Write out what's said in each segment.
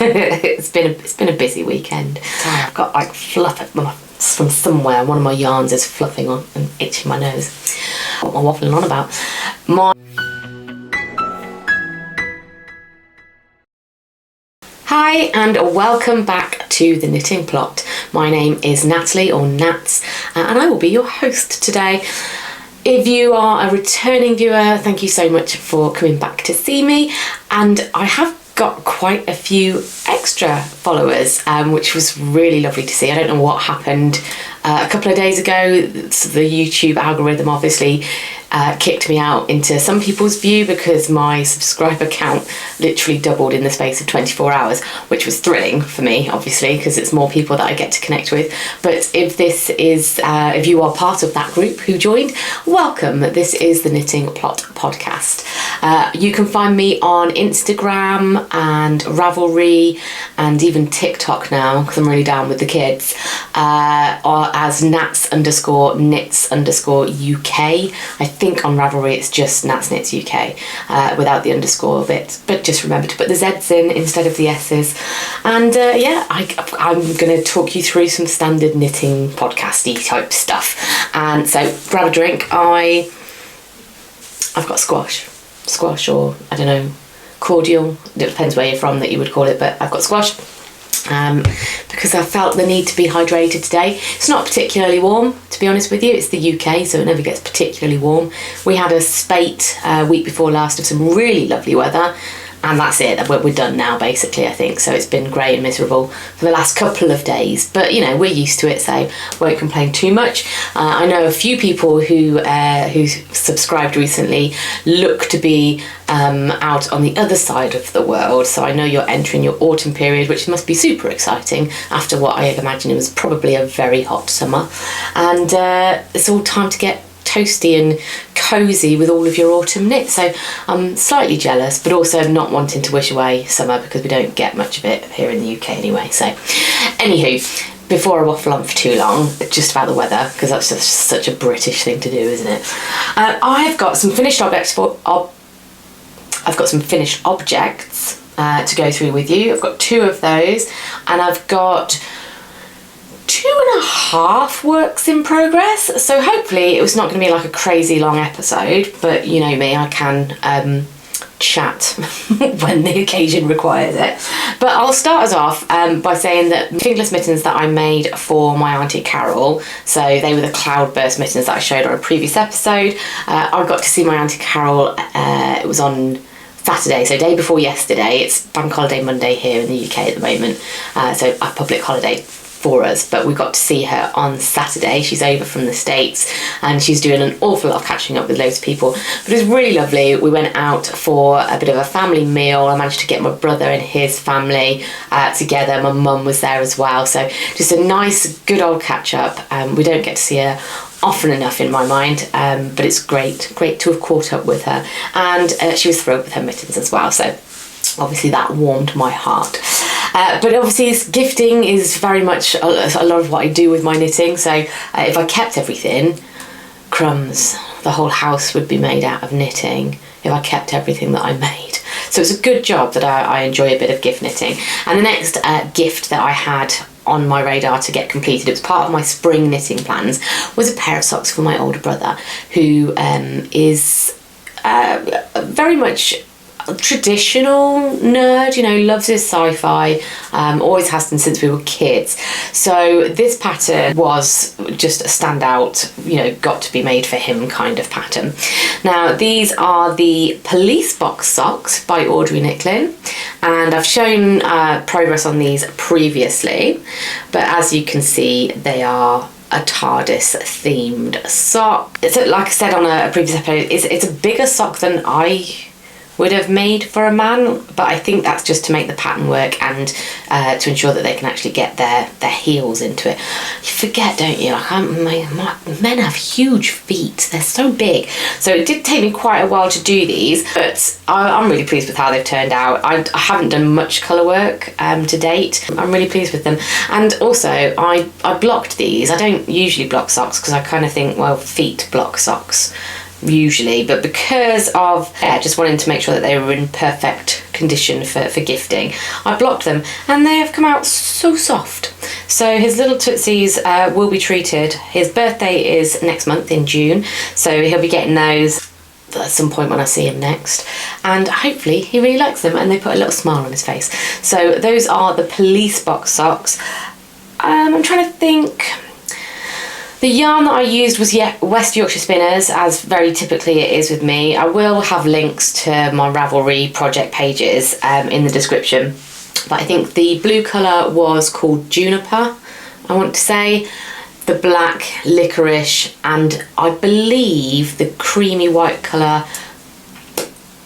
It's been a busy weekend. Sorry, I've got like fluff from somewhere. One of my yarns is fluffing on and itching my nose. What am I waffling on about? Hi and welcome back to the Knitting Plot. My name is Natalie, or Nats, and I will be your host today. If you are a returning viewer, thank you so much for coming back to see me, and I have got quite a few extra followers, which was really lovely to see. I don't know what happened a couple of days ago. The YouTube algorithm obviously kicked me out into some people's view because my subscriber count literally doubled in the space of 24 hours, which was thrilling for me, obviously, because it's more people that I get to connect with. But if this is, if you are part of that group who joined, welcome. This is the Knitting Plot podcast. You can find me on Instagram and Ravelry and even TikTok now, because I'm really down with the kids, or as Nats_knits_UK. I think on Ravelry it's just Nats Knits UK without the underscore bit, but just remember to put the Z's in instead of the S's. And yeah, I'm going to talk you through some standard knitting podcasty type stuff. And so grab a drink. I've got squash, or I don't know, cordial. It depends where you're from that you would call it, but I've got squash. Because I felt the need to be hydrated today. It's not particularly warm, to be honest with you. It's the UK, so it never gets particularly warm. We had a spate week before last of some really lovely weather, and that's it. We're done now, basically, I think. So it's been grey and miserable for the last couple of days, but you know, we're used to it, so won't complain too much. I know a few people who subscribed recently look to be out on the other side of the world, so I know you're entering your autumn period, which must be super exciting after what I imagine was probably a very hot summer, and it's all time to get toasty and cosy with all of your autumn knits. So I'm slightly jealous, but also not wanting to wish away summer because we don't get much of it here in the UK anyway. So anywho, before I waffle on for too long just about the weather, because that's just such a British thing to do, isn't it? I've got some finished objects to go through with you. I've got 2 of those, and I've got 2.5 works in progress, so hopefully it was not going to be like a crazy long episode, but you know me, I can chat when the occasion requires it. But I'll start us off by saying that fingerless mittens that I made for my Auntie Carol, so they were the cloudburst mittens that I showed on a previous episode. I got to see my Auntie Carol, it was on Saturday, so day before yesterday. It's Bank Holiday Monday here in the UK at the moment, so a public holiday for us, but we got to see her on Saturday. She's over from the States and she's doing an awful lot of catching up with loads of people, but it was really lovely. We went out for a bit of a family meal. I managed to get my brother and his family together. My mum was there as well, so just a nice good old catch up. We don't get to see her often enough in my mind, but it's great to have caught up with her, and she was thrilled with her mittens as well, so obviously that warmed my heart. But obviously gifting is very much a lot of what I do with my knitting, so if I kept everything, crumbs, the whole house would be made out of knitting if I kept everything that I made. So it's a good job that I enjoy a bit of gift knitting. And the next gift that I had on my radar to get completed, it was part of my spring knitting plans, was a pair of socks for my older brother, who is very much traditional nerd, you know, loves his sci-fi, always has done since we were kids. So this pattern was just a standout, you know, got to be made for him kind of pattern. Now these are the police box socks by Audry Nicklin, and I've shown progress on these previously, but as you can see, they are a TARDIS themed sock. So like I said on a previous episode, it's a bigger sock than I would have made for a man, but I think that's just to make the pattern work and to ensure that they can actually get their heels into it. You forget, don't you, like my men have huge feet, they're so big, so it did take me quite a while to do these, but I'm really pleased with how they've turned out. I haven't done much colour work to date. I'm really pleased with them, and also I blocked these. I don't usually block socks because I kind of think, well, feet block socks usually, but because of just wanting to make sure that they were in perfect condition for gifting, I blocked them, and they have come out so soft. So his little tootsies will be treated. His birthday is next month in June, so he'll be getting those at some point when I see him next, and hopefully he really likes them and they put a little smile on his face. So those are the police box socks. I'm trying to think. The yarn that I used was West Yorkshire Spinners, as very typically it is with me. I will have links to my Ravelry project pages in the description, but I think the blue colour was called Juniper, I want to say. The black, Licorice, and I believe the creamy white colour,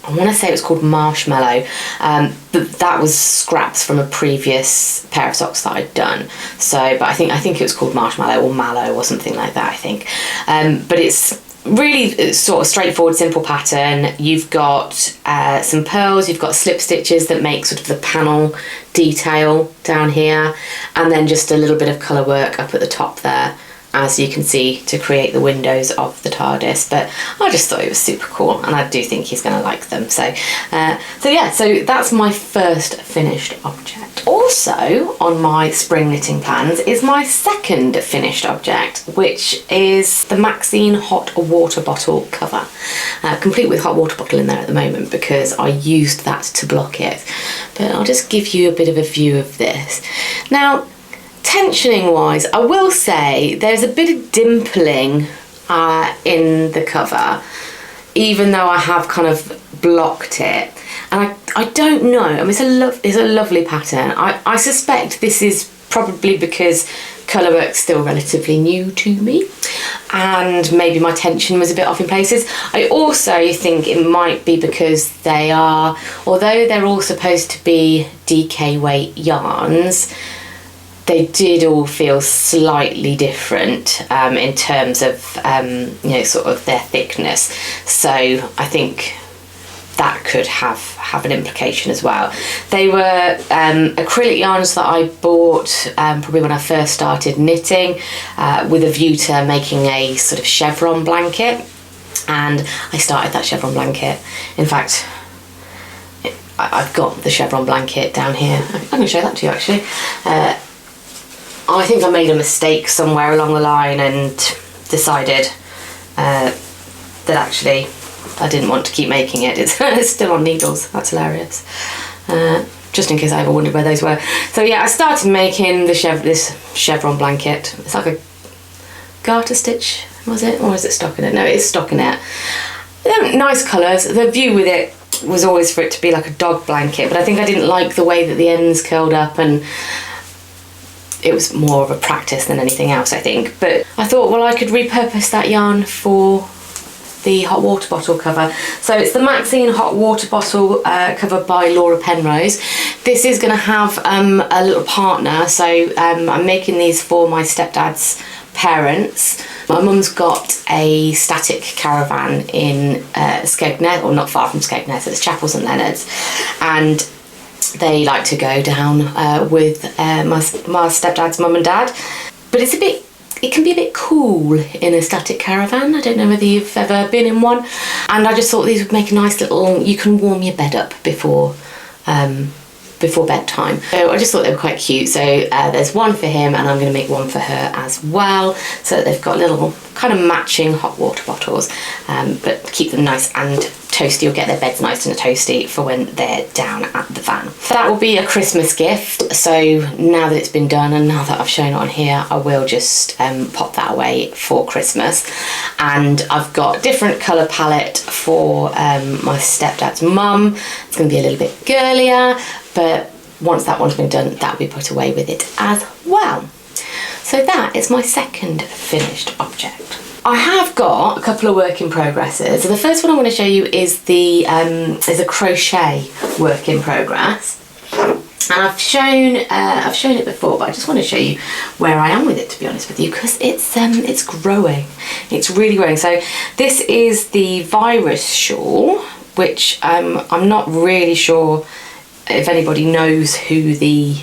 I want to say it was called Marshmallow, but that was scraps from a previous pair of socks that I'd done. So, but I think it was called Marshmallow or Mallow or something like that, I think. But it's really sort of straightforward, simple pattern. You've got some pearls, you've got slip stitches that make sort of the panel detail down here, and then just a little bit of colour work up at the top there, as you can see, to create the windows of the TARDIS. But I just thought it was super cool, and I do think he's going to like them. So yeah, so that's my first finished object. Also on my spring knitting plans is my second finished object, which is the Maxine hot water bottle cover, complete with hot water bottle in there at the moment because I used that to block it. But I'll just give you a bit of a view of this. Now, tensioning wise, I will say there's a bit of dimpling in the cover, even though I have kind of blocked it. And I don't know, I mean, it's a lovely pattern. I suspect this is probably because colourwork's still relatively new to me, and maybe my tension was a bit off in places. I also think it might be because they are, although they're all supposed to be DK weight yarns, they did all feel slightly different in terms of you know, sort of their thickness. So I think that could have an implication as well. They were acrylic yarns that I bought probably when I first started knitting, with a view to making a sort of chevron blanket, and I started that chevron blanket. In fact, I've got the chevron blanket down here. I'm going to show that to you actually. I think I made a mistake somewhere along the line and decided that actually I didn't want to keep making it. It's still on needles. That's hilarious. Just in case I ever wondered where those were. So yeah, I started making this chevron blanket. It's like a garter stitch, was it? Or is it stockinette? No, it is stockinette. They're nice colours. The view with it was always for it to be like a dog blanket, but I think I didn't like the way that the ends curled up, and it was more of a practice than anything else, I think. But I thought, well, I could repurpose that yarn for the hot water bottle cover. So it's the Maxine hot water bottle cover by Laura Penrose. This is going to have a little partner, so I'm making these for my stepdad's parents. My mum's got a static caravan in Skegness, or not far from Skegness, it's Chapel St Leonard's, and they like to go down with my stepdad's mum and dad. But it can be a bit cool in a static caravan. I don't know whether you've ever been in one. And I just thought these would make a nice little, you can warm your bed up before bedtime. So I just thought they were quite cute. So there's one for him, and I'm going to make one for her as well, so that they've got little kind of matching hot water bottles, but keep them nice and toasty, or get their beds nice and toasty for when they're down at the van. That will be a Christmas gift. So now that it's been done and now that I've shown it on here, I will just pop that away for Christmas. And I've got a different colour palette for my stepdad's mum. It's going to be a little bit girlier, but once that one's been done, that will be put away with it as well. So that is my second finished object. I have got a couple of work in progresses. So the first one I want to show you is a crochet work in progress, and I've shown it before, but I just want to show you where I am with it, to be honest with you, because it's growing. It's really growing. So this is the Virus Shawl, which I'm not really sure if anybody knows who the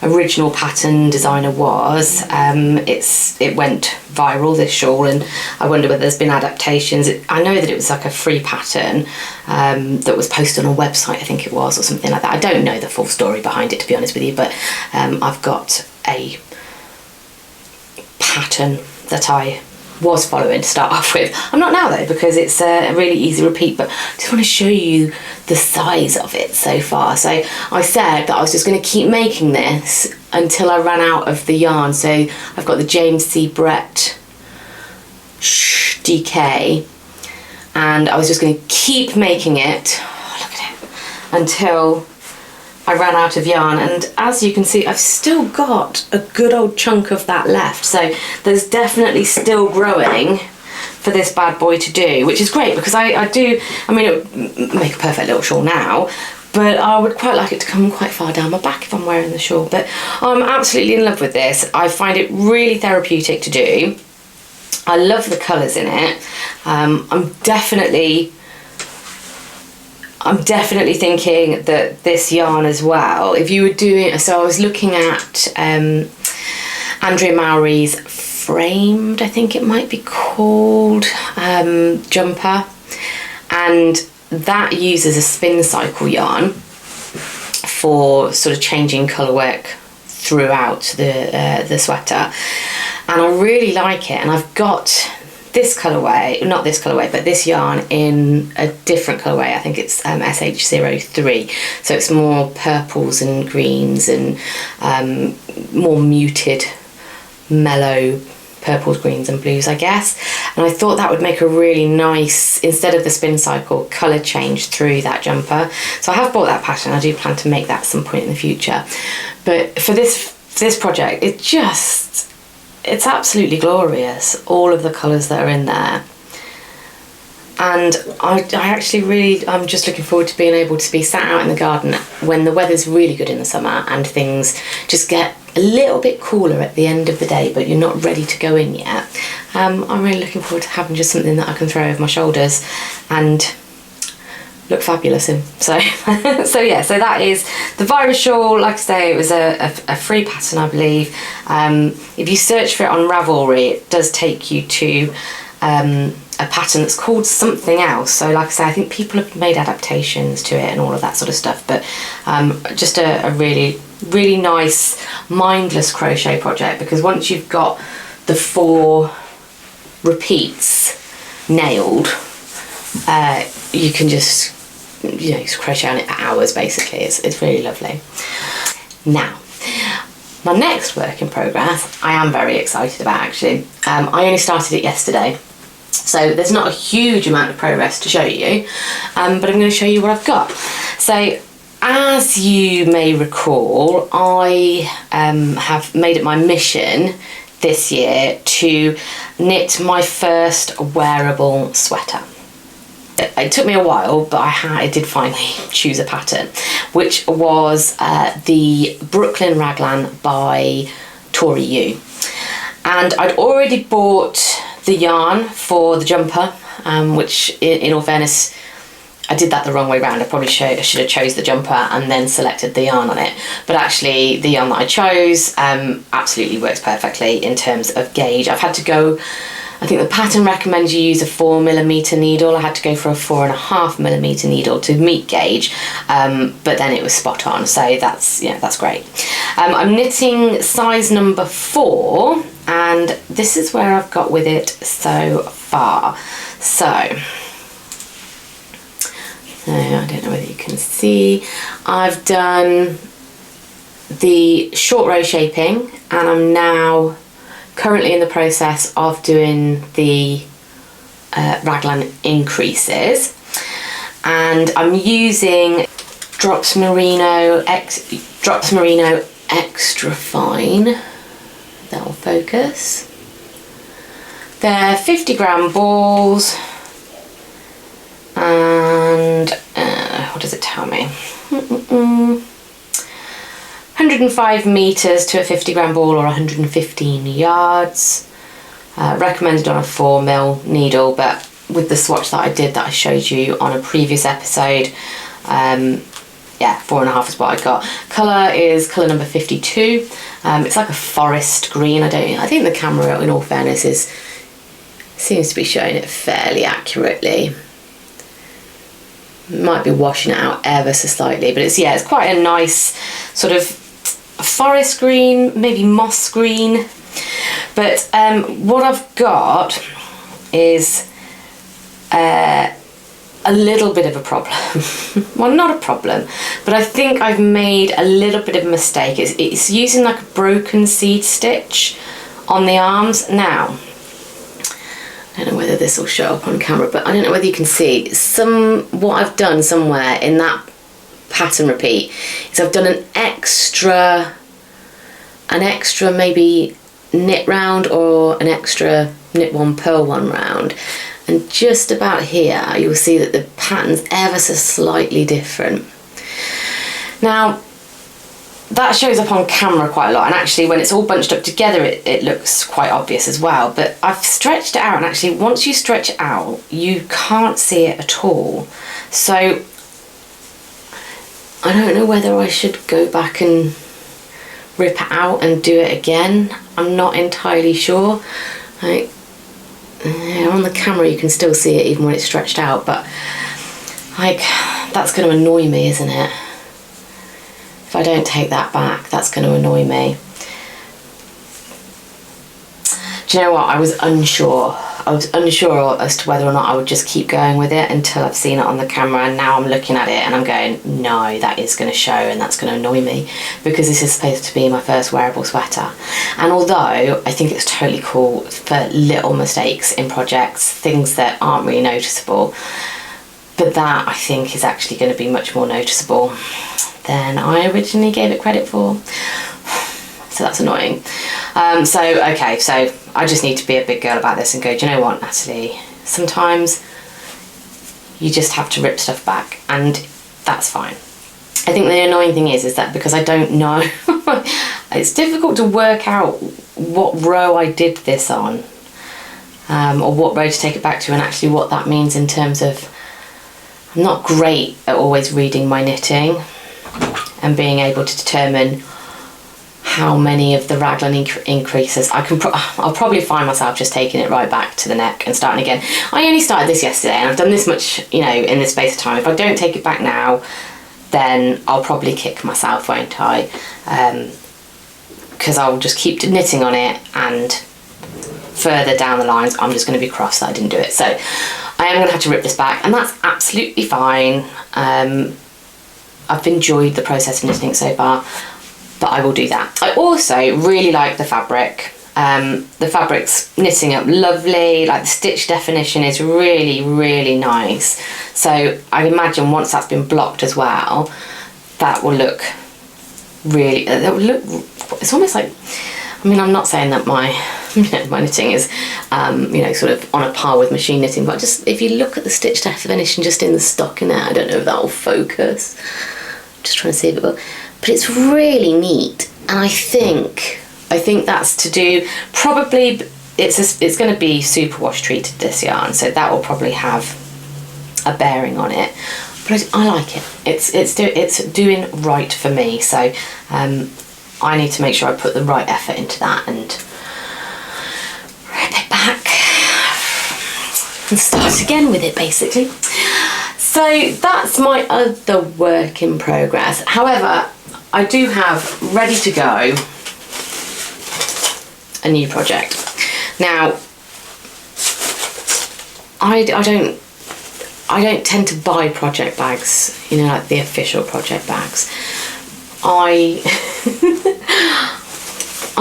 original pattern designer was. It went viral, this shawl, and I wonder whether there's been adaptations. I know that it was like a free pattern that was posted on a website, I think it was, or something like that. I don't know the full story behind it, to be honest with you, but I've got a pattern that I was following to start off with. I'm not now though, because it's a really easy repeat, but I just want to show you the size of it so far. So I said that I was just going to keep making this until I ran out of the yarn. So I've got the James C. Brett DK, and I was just going to keep making it, oh, look at it, until I ran out of yarn. And as you can see, I've still got a good old chunk of that left, so there's definitely still growing for this bad boy to do, which is great, because I mean, it would make a perfect little shawl now, but I would quite like it to come quite far down my back if I'm wearing the shawl. But I'm absolutely in love with this. I find it really therapeutic to do. I love the colours in it. I'm definitely thinking that this yarn as well, if you were doing, so I was looking at Andrea Mowry's Framed, I think it might be called, jumper, and that uses a spin cycle yarn for sort of changing colour work throughout the sweater, and I really like it. And I've got this colourway, not this colourway, but this yarn in a different colourway. I think it's SH03, so it's more purples and greens and more muted, mellow purples, greens and blues, I guess. And I thought that would make a really nice, instead of the spin cycle, colour change through that jumper. So I have bought that pattern. I do plan to make that at some point in the future. But for this project, it's absolutely glorious, all of the colours that are in there. And I actually really, I'm just looking forward to being able to be sat out in the garden when the weather's really good in the summer and things just get a little bit cooler at the end of the day, but you're not ready to go in yet. I'm really looking forward to having just something that I can throw over my shoulders and look fabulous in. So so that is the Virus Shawl. Like I say, it was a free pattern, I believe. If you search for it on Ravelry, it does take you to a pattern that's called something else. So like I say, I think people have made adaptations to it and all of that sort of stuff, but just a really, really nice mindless crochet project, because once you've got the 4 repeats nailed, you can just, crochet on it for hours basically. It's really lovely. Now, my next work in progress, I am very excited about actually. I only started it yesterday, so there's not a huge amount of progress to show you, but I'm going to show you what I've got. So as you may recall, I have made it my mission this year to knit my first wearable sweater. It took me a while, but I did finally choose a pattern, which was the Brooklyn Raglan by Tori. And I'd already bought the yarn for the jumper, which in all fairness, I did that the wrong way round. I probably should have chose the jumper and then selected the yarn on it. But actually the yarn that I chose absolutely works perfectly in terms of gauge. I've had to go, I think the pattern recommends you use a 4mm needle. I had to go for a 4.5mm needle to meet gauge, but then it was spot on. So that's great. I'm knitting size number 4, and this is where I've got with it so far. So I don't know whether you can see, I've done the short row shaping, and I'm now currently in the process of doing the raglan increases, and I'm using Drops Merino Extra Fine. That will focus. They're 50-gram balls, and what does it tell me? 105 meters to a 50-gram ball, or 115 yards. Recommended on a 4mm needle, but with the swatch that I did that I showed you on a previous episode, yeah, 4.5 is what I got. Colour is colour number 52. It's like a forest green. I think the camera, in all fairness, seems to be showing it fairly accurately. Might be washing it out ever so slightly, but it's quite a nice sort of forest green, maybe moss green. But what I've got is a little bit of a problem. Well, not a problem, but I think I've made a little bit of a mistake. It's using like a broken seed stitch on the arms. Now, I don't know whether this will show up on camera, but I don't know whether you can see what I've done somewhere in that pattern repeat is I've done an extra maybe knit round or an extra knit one, purl one round, and just about here you'll see that the pattern's ever so slightly different. Now that shows up on camera quite a lot, and actually when it's all bunched up together it looks quite obvious as well, but I've stretched it out, and actually once you stretch it out you can't see it at all. So I don't know whether I should go back and rip it out and do it again. I'm not entirely sure. Like, on the camera you can still see it even when it's stretched out, but like that's going to annoy me, isn't it? If I don't take that back, that's going to annoy me. Do you know what? I was unsure as to whether or not I would just keep going with it until I've seen it on the camera, and now I'm looking at it and I'm going, no, that is going to show and that's going to annoy me, because this is supposed to be my first wearable sweater. And although I think it's totally cool for little mistakes in projects, things that aren't really noticeable, but that I think is actually going to be much more noticeable than I originally gave it credit for. So that's annoying. So I just need to be a big girl about this and go, do you know what, Natalie, sometimes you just have to rip stuff back, and that's fine. I think the annoying thing is that because I don't know, it's difficult to work out what row I did this on, or what row to take it back to, and actually what that means in terms of, I'm not great at always reading my knitting and being able to determine how many of the raglan increases. I'll probably find myself just taking it right back to the neck and starting again. I only started this yesterday and I've done this much, in this space of time. If I don't take it back now, then I'll probably kick myself, won't I? Because I'll just keep knitting on it, and further down the lines I'm just going to be cross that I didn't do it. So I am going to have to rip this back, and that's absolutely fine. I've enjoyed the process of knitting so far, but I will do that. I also really like the fabric. The fabric's knitting up lovely, like the stitch definition is really, really nice. So I imagine once that's been blocked as well, that will look really, it's almost like, I'm not saying that my knitting is, sort of on a par with machine knitting, but just if you look at the stitch definition just in the stockinette, I don't know if that will focus. I'm just trying to see if it will, but it's really neat, and I think that's to do, probably it's going to be superwash treated, this yarn, so that will probably have a bearing on it. But I like it. It's doing right for me. So I need to make sure I put the right effort into that and rip it back and start again with it, basically. So that's my other work in progress. However, I do have ready to go a new project. Now, I don't tend to buy project bags, like the official project bags. I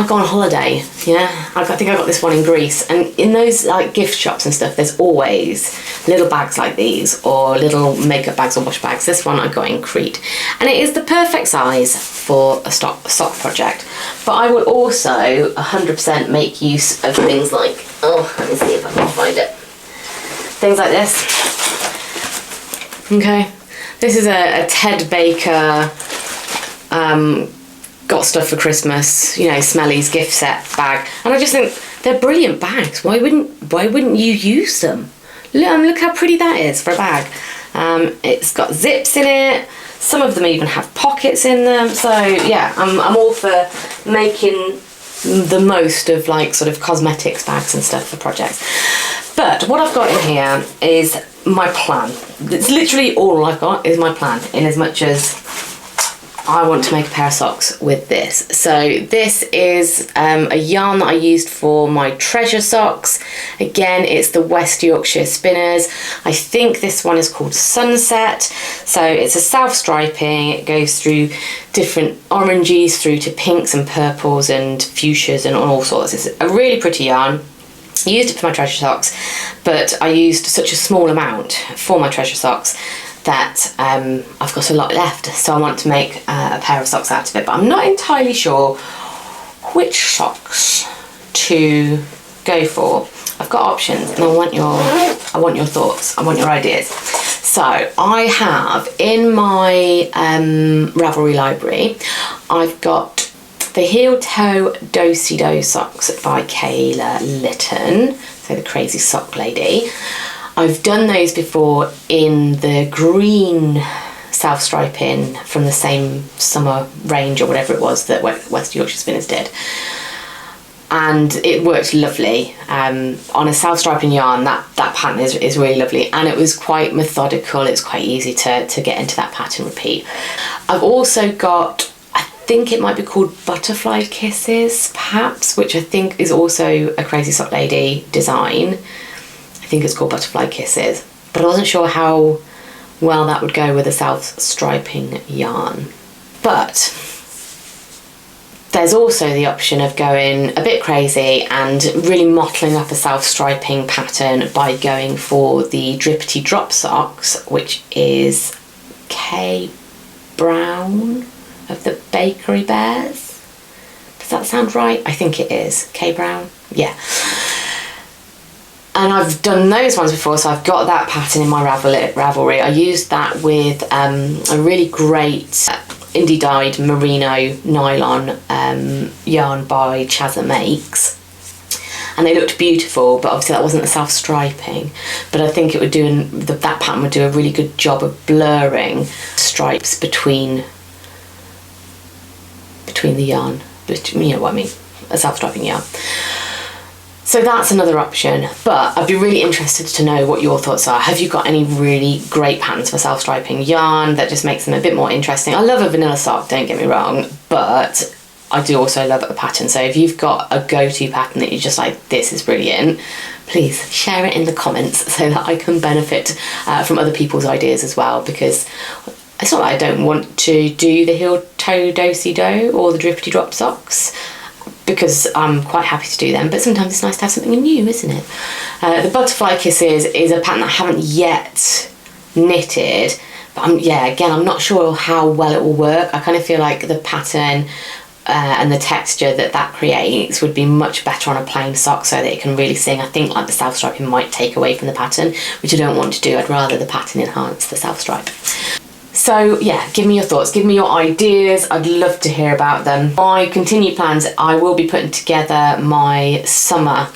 go on holiday, I think I got this one in Greece, and in those like gift shops and stuff, there's always little bags like these, or little makeup bags or wash bags. This one I got in Crete, and it is the perfect size for a sock project. But I would also 100% make use of things like, let me see if I can find it. Things like this. Okay, this is a Ted Baker got stuff for Christmas, Smelly's gift set bag, and I just think they're brilliant bags. Why wouldn't you use them? Look how pretty that is for a bag. It's got zips in it, Some of them even have pockets in them. So yeah, I'm all for making the most of like sort of cosmetics bags and stuff for projects. But what I've got in here is my plan. It's literally all I've got is my plan, in as much as I want to make a pair of socks with this. So this is a yarn that I used for my treasure socks. Again, it's the West Yorkshire Spinners. I think this one is called Sunset. So it's a self-striping. It goes through different oranges through to pinks and purples and fuchsias and all sorts. It's a really pretty yarn. I used it for my treasure socks, but I used such a small amount for my treasure socks that I've got a lot left, so I want to make a pair of socks out of it, but I'm not entirely sure which socks to go for. I've got options, and I want your thoughts, I want your ideas. So I have in my Ravelry library, I've got the Heel Toe Do-Si-Do socks by Kayla Litton, so the crazy sock lady. I've done those before in the green self-striping from the same summer range or whatever it was that West Yorkshire Spinners did. And it worked lovely. On a self-striping yarn, that pattern is really lovely, and it was quite methodical. It's quite easy to get into that pattern repeat. I've also got, I think it might be called Butterfly Kisses, perhaps, which I think is also a Crazy Sock Lady design. I think it's called Butterfly Kisses, but I wasn't sure how well that would go with a self-striping yarn. But there's also the option of going a bit crazy and really mottling up a self-striping pattern by going for the Drippity drop socks, which is Kay Brown of the Bakery Bears. Does that sound right? I think it is. Kay Brown? Yeah. And I've done those ones before, so I've got that pattern in my Ravelry. I used that with a really great indie dyed merino nylon yarn by Chazza Makes, and they looked beautiful, but obviously that wasn't a self-striping, but I think it would do, that pattern would do a really good job of blurring stripes between the yarn, you know what I mean, a self-striping yarn. So that's another option, but I'd be really interested to know what your thoughts are. Have you got any really great patterns for self-striping yarn that just makes them a bit more interesting? I love a vanilla sock, don't get me wrong, but I do also love a pattern. So if you've got a go-to pattern that you're just like, this is brilliant, please share it in the comments so that I can benefit from other people's ideas as well, because it's not that I don't want to do the Heel Toe Do-Si-Do or the Drippity drop socks, because I'm quite happy to do them, but sometimes it's nice to have something new, isn't it? The Butterfly Kisses is a pattern I haven't yet knitted, but I'm not sure how well it will work. I kind of feel like the pattern and the texture that creates would be much better on a plain sock so that it can really sing. I think like the self-striping might take away from the pattern, which I don't want to do. I'd rather the pattern enhance the self-stripe. So yeah, give me your thoughts, give me your ideas. I'd love to hear about them. My continued plans, I will be putting together my summer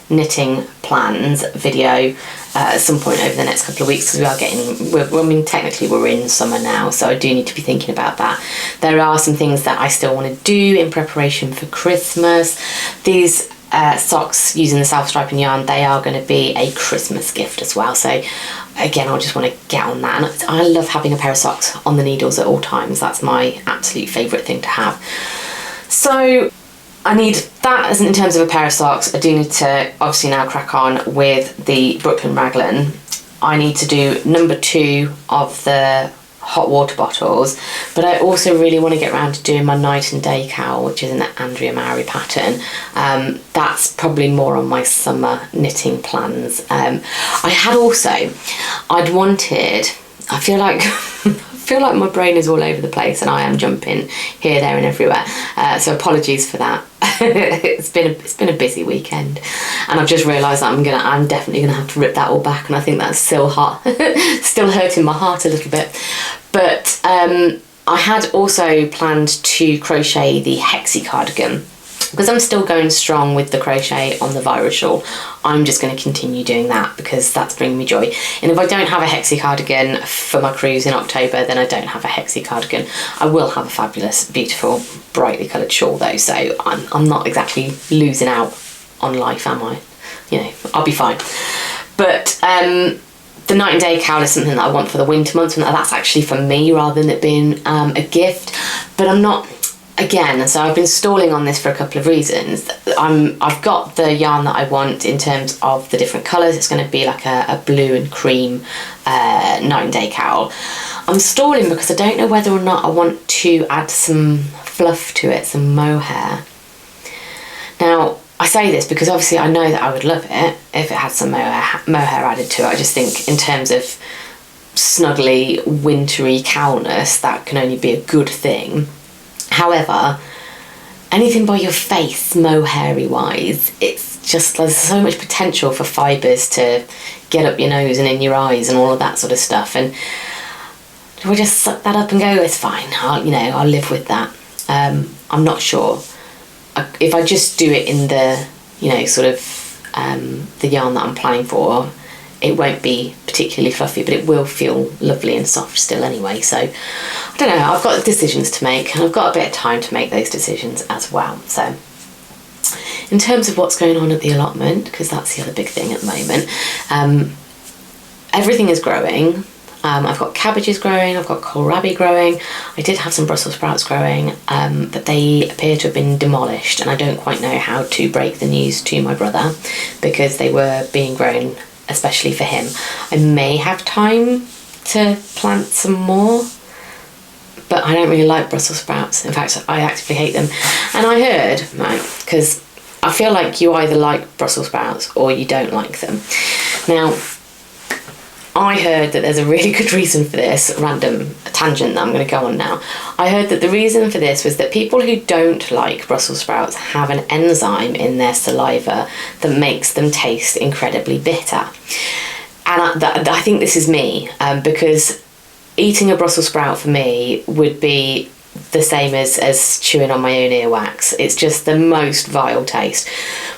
knitting plans video at some point over the next couple of weeks, because technically we're in summer now, so I do need to be thinking about that. There are some things that I still want to do in preparation for Christmas. These socks using the self-striping yarn, they are going to be a Christmas gift as well, so again I just want to get on that, and I love having a pair of socks on the needles at all times. That's my absolute favourite thing to have. So I need that as in terms of a pair of socks. I do need to obviously now crack on with the Brooklyn Raglan. I need to do number 2 of the hot water bottles, but I also really want to get around to doing my night and day cowl, which is in the Andrea Mowry pattern. That's probably more on my summer knitting plans. I'd wanted, I feel like my brain is all over the place and I am jumping here, there and everywhere, so apologies for that. It's been a busy weekend, and I've just realised that I'm definitely gonna have to rip that all back, and I think that's still hurting my heart a little bit. But I had also planned to crochet the Hexie cardigan, because I'm still going strong with the crochet on the Virus Shawl, I'm just going to continue doing that because that's bringing me joy. And if I don't have a hexie cardigan for my cruise in October, then I don't have a hexie cardigan. I will have a fabulous, beautiful, brightly coloured shawl though, so I'm not exactly losing out on life, am I? You know, I'll be fine. But the night and day cowl is something that I want for the winter months, and that's actually for me rather than it being a gift. But I'm not, again, so I've been stalling on this for a couple of reasons. I've got the yarn that I want in terms of the different colours. It's going to be like a blue and cream night and day cowl. I'm stalling because I don't know whether or not I want to add some fluff to it, some mohair. Now, I say this because obviously I know that I would love it if it had some mohair added to it. I just think in terms of snuggly, wintry cowness, that can only be a good thing. However, anything by your face, mohair-y wise, it's just, there's so much potential for fibres to get up your nose and in your eyes and all of that sort of stuff. And do I just suck that up and go, it's fine, I'll live with that? I'm not sure. If I just do it in the, the yarn that I'm planning for, it won't be particularly fluffy, but it will feel lovely and soft still anyway. So I don't know, I've got decisions to make, and I've got a bit of time to make those decisions as well. So in terms of what's going on at the allotment, because that's the other big thing at the moment, everything is growing. I've got cabbages growing, I've got kohlrabi growing, I did have some Brussels sprouts growing, but they appear to have been demolished, and I don't quite know how to break the news to my brother because they were being grown especially for him. I may have time to plant some more, but I don't really like Brussels sprouts. In fact, I actively hate them. And I heard, right, because I feel like you either like Brussels sprouts or you don't like them. Now, I heard that there's a really good reason for this, random tangent that I'm going to go on now. I heard that the reason for this was that people who don't like Brussels sprouts have an enzyme in their saliva that makes them taste incredibly bitter. And I think this is me, because eating a Brussels sprout for me would be the same as chewing on my own earwax. It's just the most vile taste.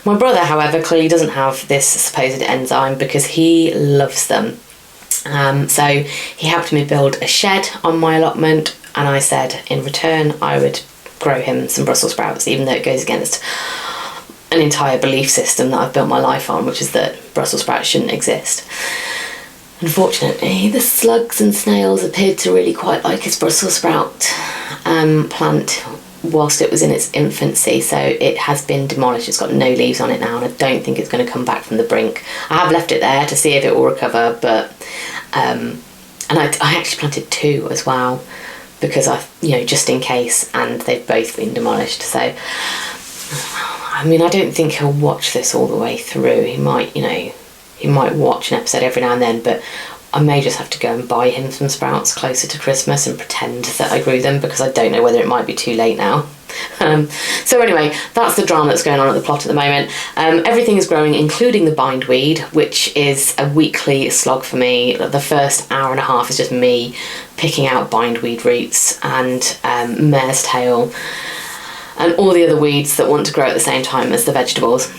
My brother, however, clearly doesn't have this supposed enzyme because he loves them. So he helped me build a shed on my allotment, and I said in return I would grow him some Brussels sprouts, even though it goes against an entire belief system that I've built my life on, which is that Brussels sprouts shouldn't exist. Unfortunately, the slugs and snails appeared to really quite like his Brussels sprout plant whilst it was in its infancy, so it has been demolished. It's got no leaves on it now, and I don't think it's going to come back from the brink. I have left it there to see if it will recover, but and I actually planted 2 as well because just in case, and they've both been demolished. So I mean, I don't think he'll watch this all the way through. He might watch an episode every now and then, but I may just have to go and buy him some sprouts closer to Christmas and pretend that I grew them, because I don't know whether it might be too late now. So anyway, that's the drama that's going on at the plot at the moment. Everything is growing, including the bindweed, which is a weekly slog for me. The first hour and a half is just me picking out bindweed roots and mare's tail and all the other weeds that want to grow at the same time as the vegetables.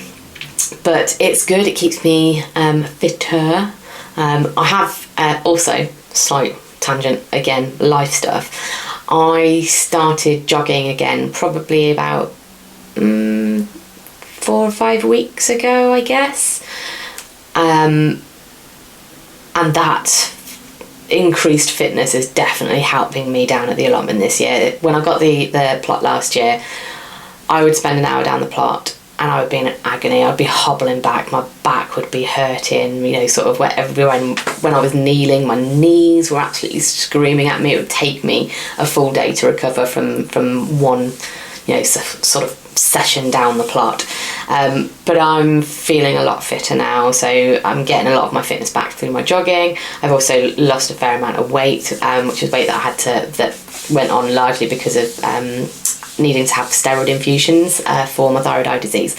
But it's good, it keeps me fitter. I have also, slight tangent again, life stuff. I started jogging again probably about 4 or 5 weeks ago, I guess. And that increased fitness is definitely helping me down at the allotment this year. When I got the plot last year, I would spend an hour down the plot and I would be in agony. I'd be hobbling back, my back would be hurting, sort of when I was kneeling, my knees were absolutely screaming at me. It would take me a full day to recover from one, sort of session down the plot. But I'm feeling a lot fitter now, so I'm getting a lot of my fitness back through my jogging. I've also lost a fair amount of weight, which is weight that went on largely because of needing to have steroid infusions for my thyroid eye disease.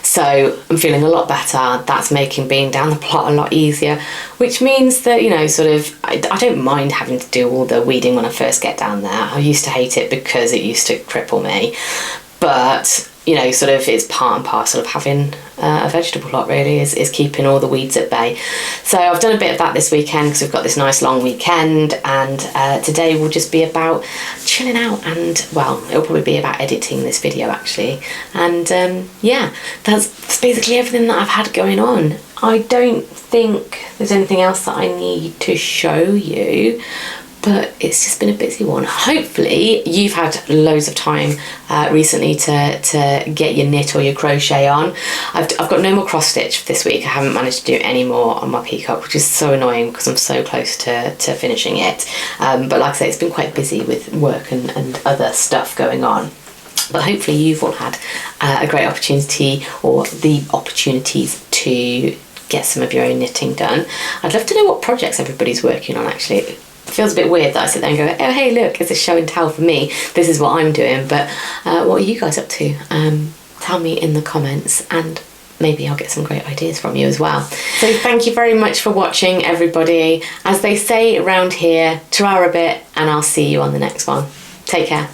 So I'm feeling a lot better. That's making being down the plot a lot easier, which means that I don't mind having to do all the weeding when I first get down there. I used to hate it because it used to cripple me, but you know, sort of it's part and parcel of having a vegetable plot, really, is keeping all the weeds at bay. So I've done a bit of that this weekend because we've got this nice long weekend, and today will just be about chilling out, and well, it'll probably be about editing this video actually. And yeah, that's basically everything that I've had going on. I don't think there's anything else that I need to show you, but it's just been a busy one. Hopefully you've had loads of time recently to get your knit or your crochet on. I've got no more cross stitch this week. I haven't managed to do any more on my peacock, which is so annoying because I'm so close to finishing it. But like I say, it's been quite busy with work and other stuff going on. But hopefully you've all had a great opportunity, or the opportunities, to get some of your own knitting done. I'd love to know what projects everybody's working on actually. It feels a bit weird that I sit there and go, oh hey look, it's a show and tell for me, this is what I'm doing, but what are you guys up to? Tell me in the comments, and maybe I'll get some great ideas from you as well. So thank you very much for watching, everybody. As they say around here, ta-ra a bit, and I'll see you on the next one. Take care.